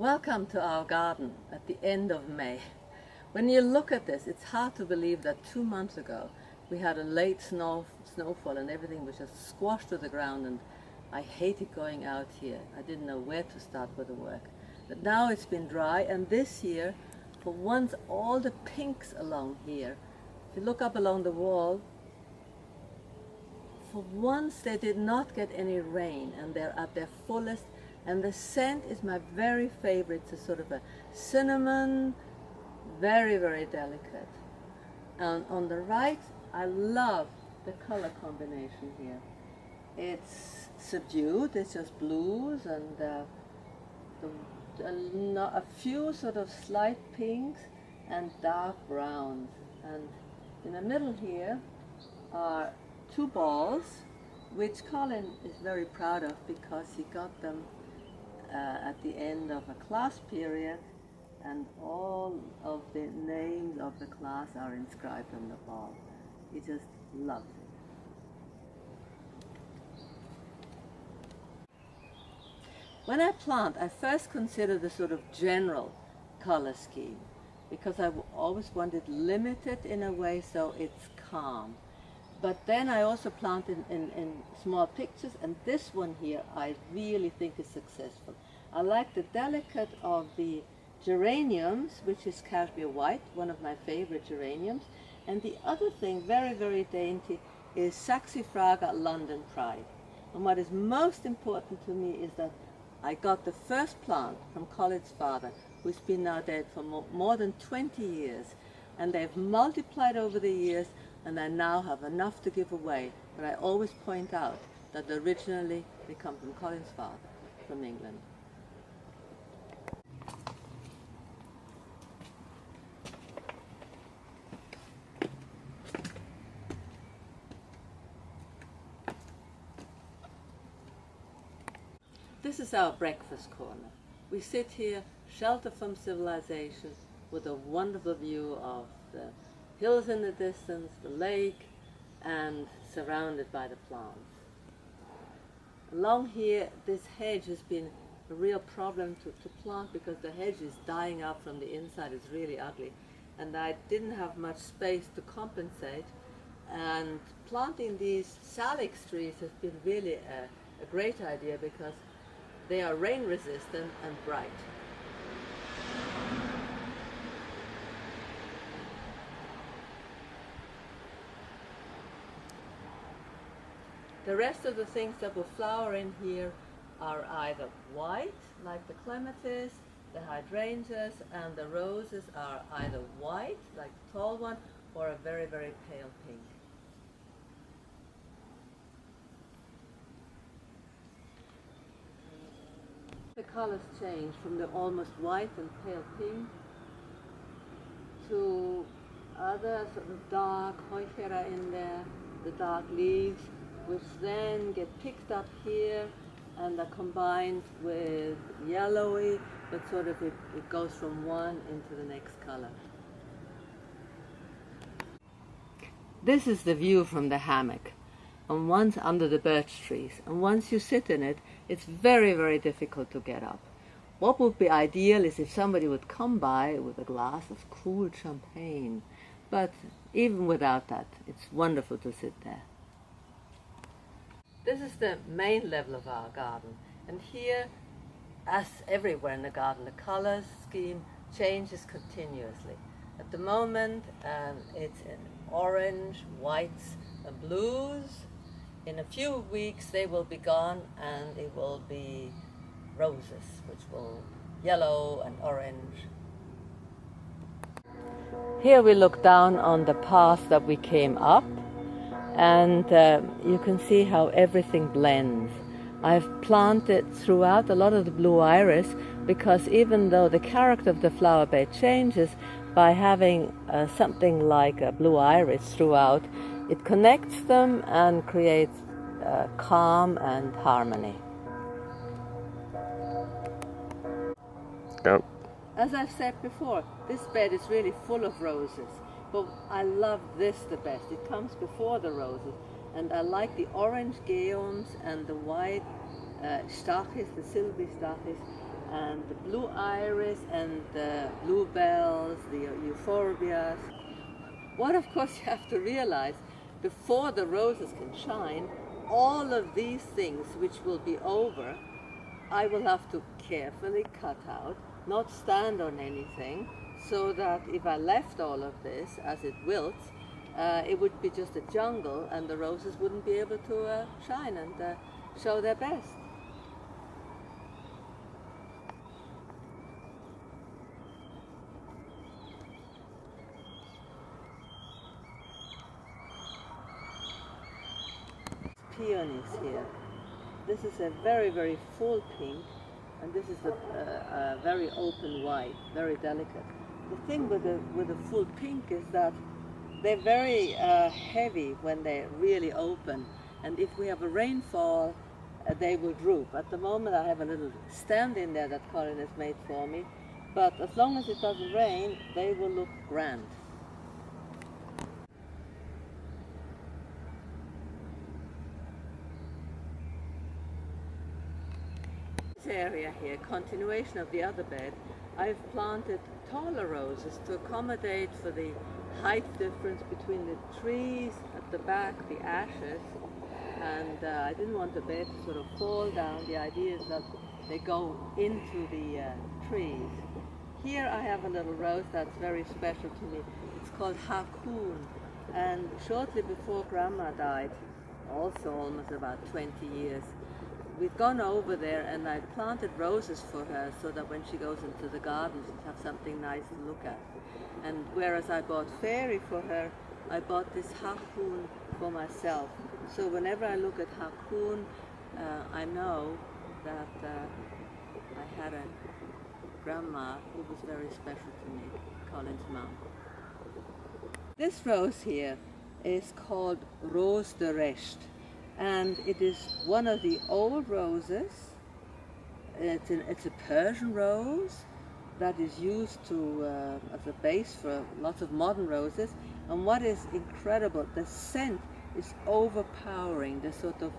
Welcome to our garden at the end of May. When you look at this, it's hard to believe that 2 months ago we had a late snowfall and everything was just squashed to the ground, and I hated going out here. I didn't know where to start with the work. But now it's been dry, and this year, for once, all the pinks along here, if you look up along the wall, for once they did not get any rain and they're at their fullest. And the scent is my very favorite. It's a sort of a cinnamon, very, very delicate. And on the right, I love the color combination here. It's subdued, it's just blues and a few sort of slight pinks and dark browns. And in the middle here are 2 balls, which Colin is very proud of because he got them at the end of a class period, and all of the names of the class are inscribed on the ball. He just loves it. When I plant, I first consider the sort of general color scheme, because I always wanted limited in a way so it's calm. But then I also plant in small pictures, and this one here I really think is successful. I like the delicate of the geraniums, which is Kashmir White, one of my favorite geraniums. And the other thing, very, very dainty, is Saxifraga London Pride. And what is most important to me is that I got the first plant from Colin's father, who's been now dead for more than 20 years. And they've multiplied over the years, and I now have enough to give away. But I always point out that originally they come from Colin's father, from England. This is our breakfast corner. We sit here, shelter from civilization, with a wonderful view of the hills in the distance, the lake, and surrounded by the plants. Along here, this hedge has been a real problem to plant because the hedge is dying out from the inside. It's really ugly. And I didn't have much space to compensate. And planting these salix trees has been really a great idea because they are rain resistant and bright. The rest of the things that will flower in here are either white, like the clematis, the hydrangeas, and the roses are either white, like the tall one, or a very, very pale pink. The colors change from the almost white and pale pink to other sort of dark heuchera in there, the dark leaves, which then get picked up here and are combined with yellowy, but sort of it goes from one into the next color. This is the view from the hammock, and once under the birch trees, and once you sit in it, it's very, very difficult to get up. What would be ideal is if somebody would come by with a glass of cool champagne, but even without that, it's wonderful to sit there. This is the main level of our garden, and here, as everywhere in the garden, the color scheme changes continuously. At the moment, it's in orange, whites, and blues. In a few weeks, they will be gone, and it will be roses, which will yellow and orange. Here we look down on the path that we came up, and you can see how everything blends. I've planted throughout a lot of the blue iris because even though the character of the flower bed changes, by having something like a blue iris throughout, it connects them and creates calm and harmony. Yep. As I've said before, this bed is really full of roses. But I love this the best. It comes before the roses, and I like the orange geums and the white stachys, the silvery stachys. and the blue iris and the bluebells, the euphorbias. What of course you have to realize, before the roses can shine, all of these things which will be over, I will have to carefully cut out, not stand on anything, so that if I left all of this as it wilts, it would be just a jungle and the roses wouldn't be able to shine and show their best. Peonies here. This is a very, very full pink, and this is a very open white, very delicate. The thing with the full pink is that they're very heavy when they're really open, and if we have a rainfall, they will droop. At the moment I have a little stand in there that Colin has made for me, but as long as it doesn't rain, they will look grand. This area here, continuation of the other bed, I've planted taller roses to accommodate for the height difference between the trees at the back, the ashes, and I didn't want the bed to sort of fall down. The idea is that they go into the trees. Here I have a little rose that's very special to me. It's called Heidrun, and shortly before Grandma died, also almost about 20 years, we've gone over there and I planted roses for her so that when she goes into the garden she'll have something nice to look at. And whereas I bought fairy for her, I bought this Heidrun for myself. So whenever I look at Heidrun, I know that I had a grandma who was very special to me, Colin's mom. This rose here is called Rose de Recht, and it is one of the old roses. It's a Persian rose that is used to as a base for lots of modern roses. And what is incredible, the scent is overpowering, the sort of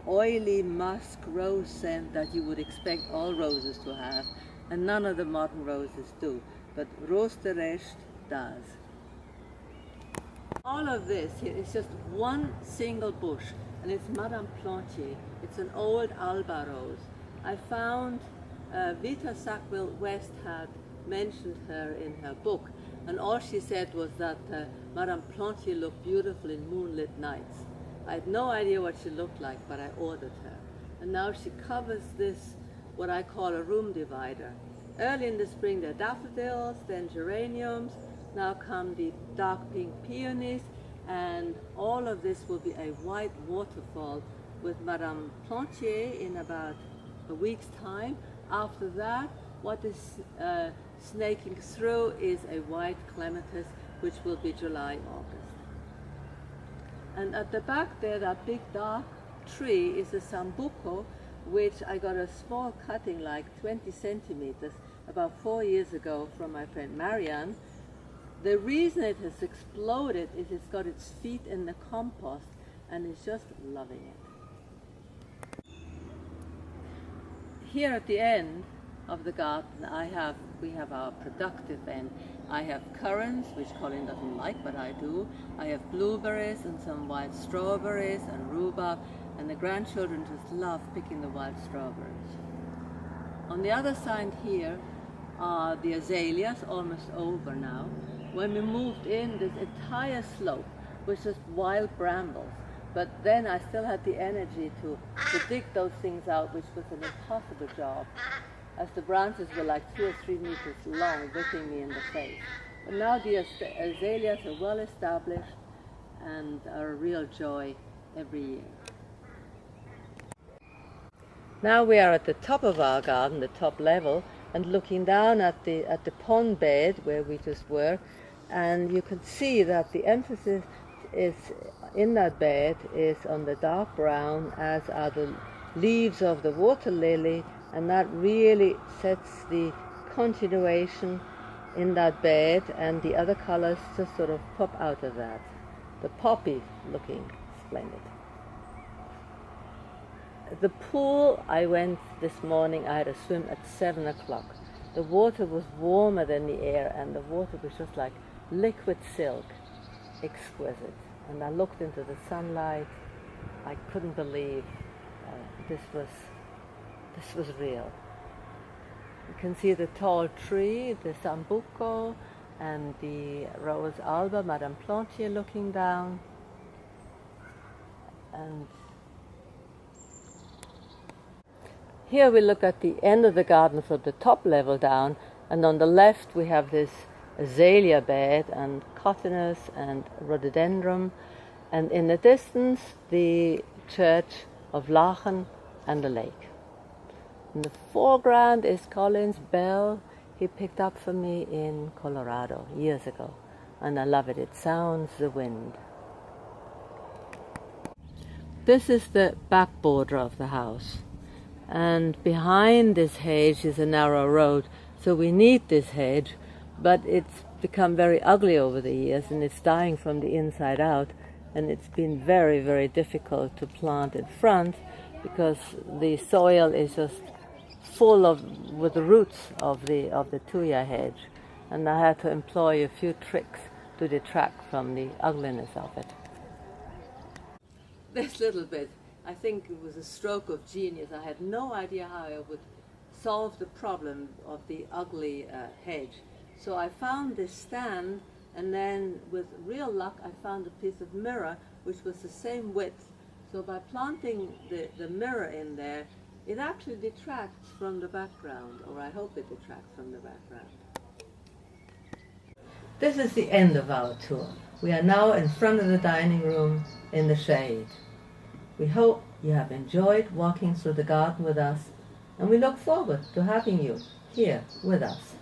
oily musk rose scent that you would expect all roses to have, and none of the modern roses do, but Rose de Recht does. All of this here is just one single bush, and it's Madame Plantier. It's an old Alba rose. I found Vita Sackville-West had mentioned her in her book, and all she said was that Madame Plantier looked beautiful in moonlit nights. I had no idea what she looked like, but I ordered her. And now she covers this, what I call a room divider. Early in the spring there are daffodils, then geraniums, now come the dark pink peonies, and all of this will be a white waterfall with Madame Plantier in about a week's time. After that, what is snaking through is a white clematis, which will be July, August. And at the back there, that big dark tree is a sambuco, which I got a small cutting, like 20 centimeters, about 4 years ago from my friend Marianne. The reason it has exploded is it's got its feet in the compost and is just loving it. Here at the end of the garden we have our productive end. I have currants, which Colin doesn't like, but I do. I have blueberries and some wild strawberries and rhubarb, and the grandchildren just love picking the wild strawberries. On the other side here are the azaleas, almost over now. When we moved in, this entire slope was just wild brambles. But then I still had the energy to dig those things out, which was an impossible job, as the branches were like 2 or 3 meters long, whipping me in the face. But now the azaleas are well established and are a real joy every year. Now we are at the top of our garden, the top level, and looking down at the pond bed where we just were, and you can see that the emphasis is in that bed is on the dark brown, as are the leaves of the water lily, and that really sets the continuation in that bed, and the other colors just sort of pop out of that. The poppy looking splendid. The pool, I went this morning, I had a swim at 7 o'clock. The water was warmer than the air, and the water was just like liquid silk, exquisite. And I looked into the sunlight. I couldn't believe this was real. You can see the tall tree, the sambuco, and the Rose Alba, Madame Plantier looking down. And here we look at the end of the garden from the top level down, and on the left we have this azalea bed and cotinus and rhododendron, and in the distance the church of Lachen and the lake. In the foreground is Collins' bell he picked up for me in Colorado years ago, and I love it. It sounds the wind. This is the back border of the house, and behind this hedge is a narrow road, so we need this hedge, but it's become very ugly over the years and it's dying from the inside out, and it's been very, very difficult to plant in front because the soil is just full with the roots of the tuya hedge, and I had to employ a few tricks to detract from the ugliness of it. This little bit, I think it was a stroke of genius. I had no idea how I would solve the problem of the ugly hedge. So I found this stand, and then with real luck I found a piece of mirror which was the same width. So by planting the mirror in there, it actually detracts from the background, or I hope it detracts from the background. This is the end of our tour. We are now in front of the dining room in the shade. We hope you have enjoyed walking through the garden with us, and we look forward to having you here with us.